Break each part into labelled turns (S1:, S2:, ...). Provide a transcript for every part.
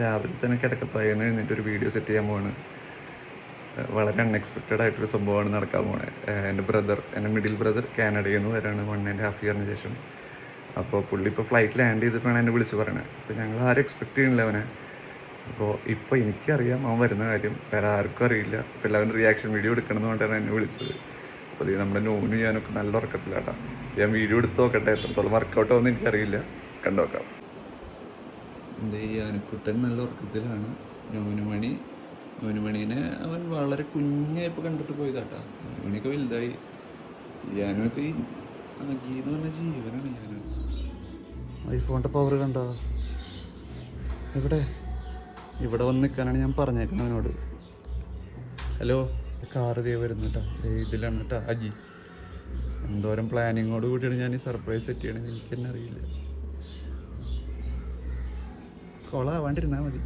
S1: രാവിലെ തന്നെ കിടക്കപ്പായെന്ന് എഴുന്നേറ്റ് ഒരു വീഡിയോ സെറ്റ് ചെയ്യാൻ പോവാണ്. വളരെ അൺഎക്സ്പെക്റ്റഡ് ആയിട്ടൊരു സംഭവമാണ് നടക്കാൻ പോണത്. എൻ്റെ മിഡിൽ ബ്രദർ കാനഡയിൽ നിന്ന് വരാണ് 1.5 ഇയറിന് ശേഷം. അപ്പോൾ പുള്ളി ഇപ്പോൾ ഫ്ലൈറ്റ് ലാൻഡ് ചെയ്തിട്ടാണ് എന്നെ വിളിച്ച് പറയണത്. അപ്പോൾ ഞങ്ങൾ ആരും എക്സ്പെക്റ്റ് ചെയ്യണില്ല അവനെ. അപ്പോൾ ഇപ്പോൾ എനിക്കറിയാം അവൻ വരുന്ന കാര്യം, വേറെ ആർക്കും അറിയില്ല. അപ്പോൾ എല്ലാവരും റിയാക്ഷൻ വീഡിയോ എടുക്കണം എന്ന് പറഞ്ഞിട്ടാണ് എന്നെ വിളിച്ചത്. അപ്പോൾ ഇത് നമ്മുടെ നോന് ചെയ്യാനൊക്കെ നല്ല ഉറക്കത്തിലാട്ടാ. ഞാൻ വീഡിയോ എടുത്ത് നോക്കട്ടെ, എത്രത്തോളം വർക്കൗട്ട് ആവുമെന്ന് എനിക്കറിയില്ല. കണ്ടുനോക്കാം. എൻ്റെ ഈ ആനക്കുട്ടൻ നല്ല ഉറക്കത്തിലാണ്. നോനുമണീനെ അവൻ വളരെ കുഞ്ഞായപ്പോൾ കണ്ടിട്ട് പോയതാട്ടാ. നോനുമണിയൊക്കെ വലുതായി. ഞാനൊക്കെ ഈ ഗീന്ന് പറഞ്ഞ ജീവനാണ്. ഞാൻ ഐഫോണിൻ്റെ പവർ കണ്ടോ? ഇവിടെ വന്ന് നിൽക്കാനാണ് ഞാൻ പറഞ്ഞേക്കണം അവനോട്. ഹലോ, കാറ് ദേ വരുന്നു കേട്ടോ. ഇതിലാണ് കേട്ടോ അജി. എന്തോരം പ്ലാനിങ്ങോട് കൂടിയാണ് ഞാൻ ഈ സർപ്രൈസ് സെറ്റ് ചെയ്യണമെന്ന് എനിക്ക് തന്നെ അറിയില്ല. കൊളാവാണ്ടിരുന്നാൽ മതി.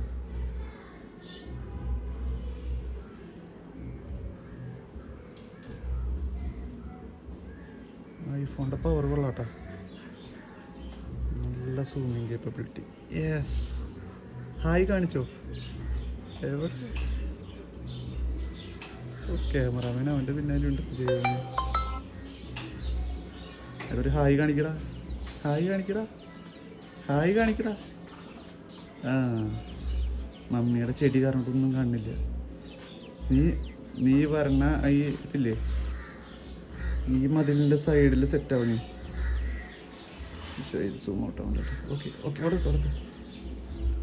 S1: ഐഫോണിൻ്റെ പവർ കൊള്ളാട്ടോ. നല്ല സൂമിങ് കേപ്പബിലിറ്റി. യെസ്, ഹായ് കാണിച്ചോ? എവിടെ ക്യാമറാമാൻ അവൻ്റെ പിന്നാലുണ്ട്. അതൊരു ഹായ് കാണിക്കടാ. ആ, മമ്മിയുടെ ചെടി കാരണത്തൊന്നും കാണില്ല. നീ പറഞ്ഞ ഈ ഇതില്ലേ, ഈ മതിലിൻ്റെ സൈഡിൽ സെറ്റ് ആവണേ. ഇത് സൂം ഔട്ട് ആവണ്ട. ഓക്കെ അവിടെ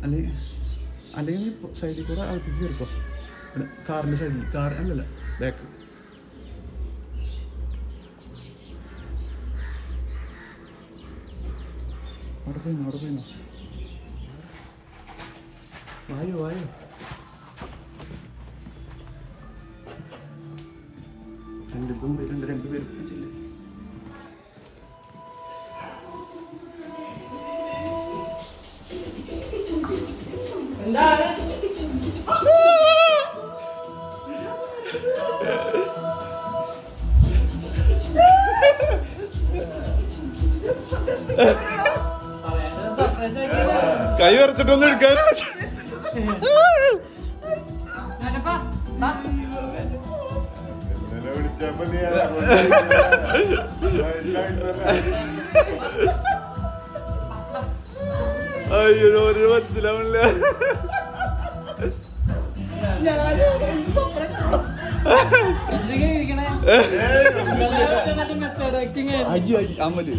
S1: അല്ലെങ്കിൽ നീ സൈഡിൽ കൂടെ അകത്തേക്ക് കയറിക്കോ. കാറിൻ്റെ സൈഡിൽ, കാർ അല്ലല്ല ബാക്ക്. അവിടെ പോയിന്നോ വായോ. രണ്ടുപേരും പിടിച്ചില്ലേ? കൈ വരച്ചിട്ടൊന്നും എടുക്കാൻ അയ്യോ ഒരു മനസ്സിലാവില്ല. അയ്യോ അമല്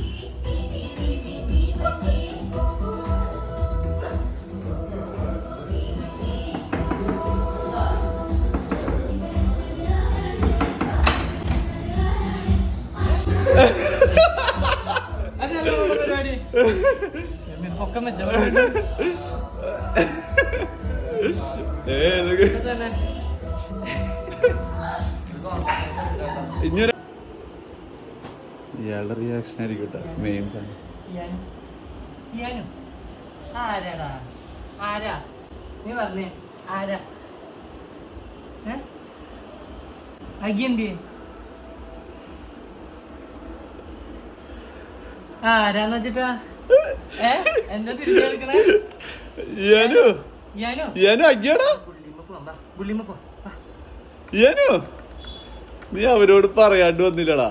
S1: ഇയാളുടെ റിയാക്ഷൻ ആയിരിക്കും കേട്ടോ മെയിൻ സാധനം.
S2: നീ പറഞ്ഞേ ആരാ? അഗിയന്തി ആരാന്ന് വെച്ചിട്ടാ? എന്താ തിരിച്ചെടുക്കണേ?
S1: നീ അവരോട് പറയാണ്ട് വന്നില്ലടാ.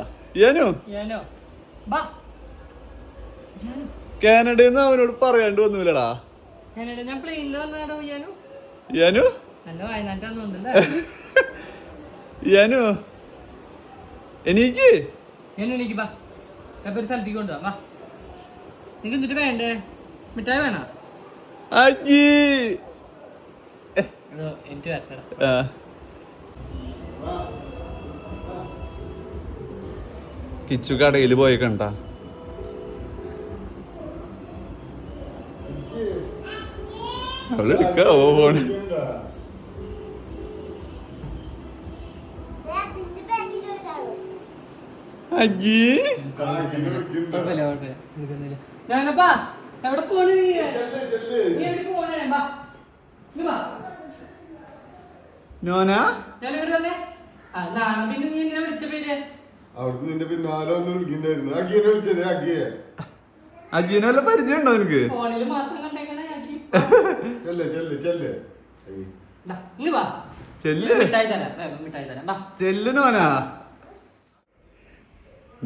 S1: കാനഡന്ന് അവനോട് പറയാണ്ട് വന്നില്ലടാ.
S2: ഞാൻ പ്ലെയിനിൽ വന്നാടോ.
S1: എനിക്ക്
S2: ഒരു സ്ഥലത്തേക്ക് കൊണ്ടുപോവാ. നിനക്ക് എന്നിട്ട് വേണ്ടേ? മിഠായി വേണോ? എനിക്ക് വരച്ചടാ.
S1: കിച്ചു കടയിൽ പോയി കണ്ട അവളെടുക്ക പോണ്. അജി
S2: എവിടെ പോണ്?
S1: നോനാ
S2: പിന്നെ നീ ഇങ്ങനെ വിളിച്ച പേര്
S3: അവിടുന്ന് നിന്റെ പിന്നാലെ ഒന്ന് വിളിക്കണ്ടായിരുന്നു. അഗിയെ വിളിച്ചത്.
S1: അജീനെ വല്ല പരിചയം ഉണ്ടോ നിനക്ക്?
S2: ഫോണിൽ മാത്രം കണ്ടേക്കണേ.
S3: ചെല്ല് ചെല്ല് ചെല്ല്
S2: ഇങ്ങ് വാ.
S1: ചെല്ല്
S2: മിഠായി തരാം, വേഗം മിഠായി തരാം. വാ.
S1: ചെല്ല് നോന.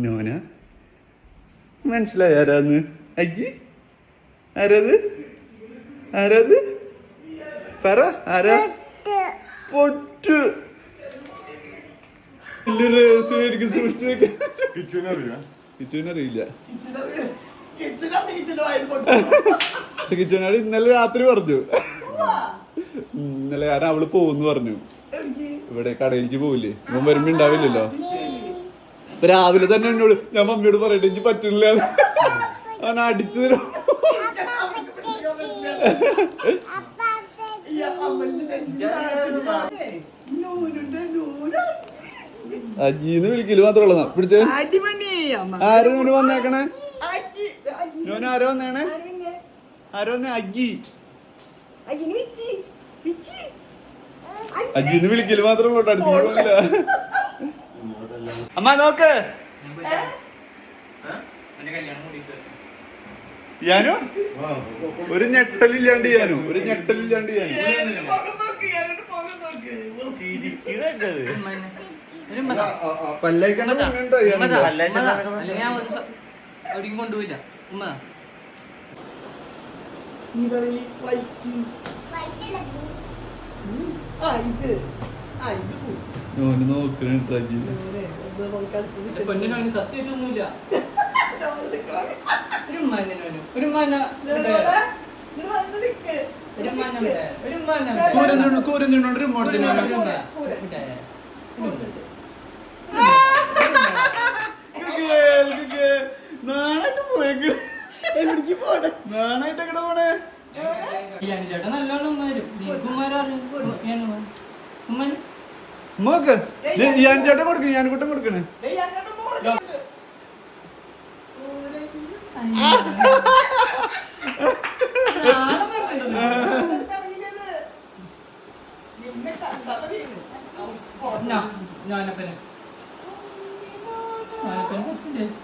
S1: നോന മനസ്സിലായി ആരാന്ന്? അയ്യ് ആരാത്? ആരാത്? പറ ആരാ? പൊട്ട്.
S3: കിച്ചനറിയാ
S1: കിച്ചുവിനറിയില്ല. പക്ഷെ കിച്ചുവിനോട് ഇന്നലെ രാത്രി പറഞ്ഞു. ഇന്നലെ കാരണം അവള് പോവെന്ന് പറഞ്ഞു. ഇവിടെ കടയിലേക്ക് പോവില്ലേ, ഇവൻ വരുമ്പോ ഉണ്ടാവില്ലല്ലോ. ഇപ്പൊ രാവിലെ തന്നെ എന്നോട് ഞാൻ മമ്മിയോട് പറയട്ടെ എനിക്ക് പറ്റില്ല അവൻ അടിച്ചു തരും. അജീന്ന് വിളിക്കല് മാത്രമല്ല പിടിച്ച ആരും നോന് വന്നേക്കണേ. നോന് ആരോ വന്നേണേ? ആരോ വന്നേ? അജി. അജീന്ന് വിളിക്കല് മാത്രമല്ല കേട്ടോ, അടുത്ത് പോകില്ല. അമ്മ നോക്ക് ഞാനു ഒരു ഞെട്ടലില്ലാണ്ട് ചെയ്യാനു ഒരു ഞെട്ടലില്ലാണ്ട് ചെയ്യാനു പല്ലേക്കണ്ടോ
S2: കൊണ്ടുപോയില്ല ഉമ്മ.
S1: നോന് നോക്കണ
S2: പെണ്ണിനു സത്യമായിട്ടൊന്നുമില്ല. ഒരു
S1: നാണായിട്ടെങ്ങനെ പോണേ?
S2: ചേട്ടാ നല്ലോണം ഉമ്മാരും
S1: നോക്ക് ഞാൻ ചേട്ടൻ കൊടുക്കണേ, ഞാൻ കുട്ടം കൊടുക്കണേ.
S2: ഞാനപ്പനെ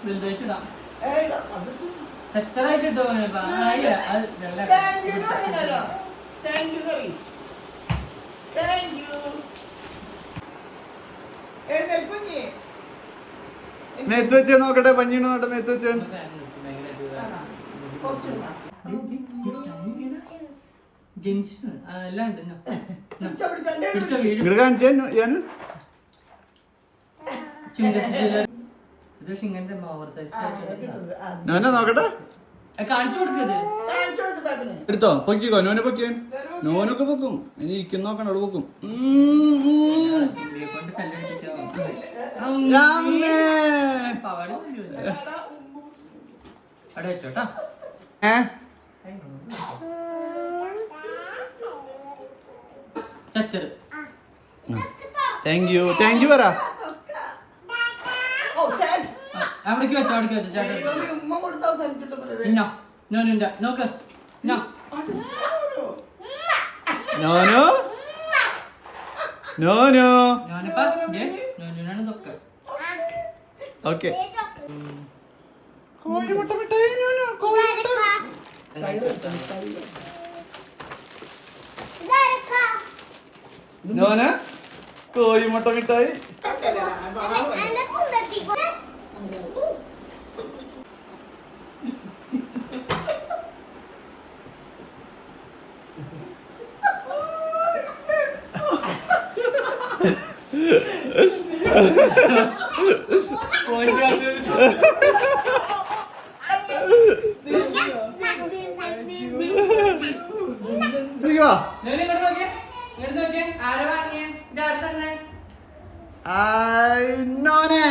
S2: വലുതായിട്ടിടാം. സെറ്ററായിട്ട് ഇട്ടോ
S1: മേത്ത് വെച്ചേ നോക്കട്ടെ, പഞ്ഞീണ് നോട്ടെ മേത്ത് വെച്ചേ.
S2: എല്ലാം ഉണ്ട്.
S1: ഇങ്ങട് കാണിച്ചേ ഞാൻ
S2: ഇങ്ങനത്തെ ഓവർ സൈസ്
S1: ഞാനാ നോക്കട്ടെ.
S2: കാണിച്ചു കൊടുക്കരുത്.
S1: എടുത്തോ, പൊക്കിക്കോ. നോനെ പൊക്കിയാൻ നോനൊക്കെ പൊക്കും. ഇനി ഇരിക്കുന്ന നോക്കണ്ട, അവിടെ പൊക്കും.
S2: കൊണ്ട് കല്യാണിച്ചോ അവിടെ വെച്ചോട്ടാ. ചച്ചറ്
S1: താങ്ക് യു പറ.
S2: അവിടേക്ക് വെച്ചോ, അവിടേക്ക് വെച്ചോ ചേട്ടാ. ഇന്നോ നോനുണ്ട നോക്ക്.
S1: നോനു നോനു
S2: ഞാനിപ്പ നോനാണ് ഇതൊക്കെ.
S1: ഓക്കെ. കോഴിമുട്ട മിഠായി നോനു, കോഴിമുട്ട. നോന കോഴിമുട്ട മിഠായി. നോനെ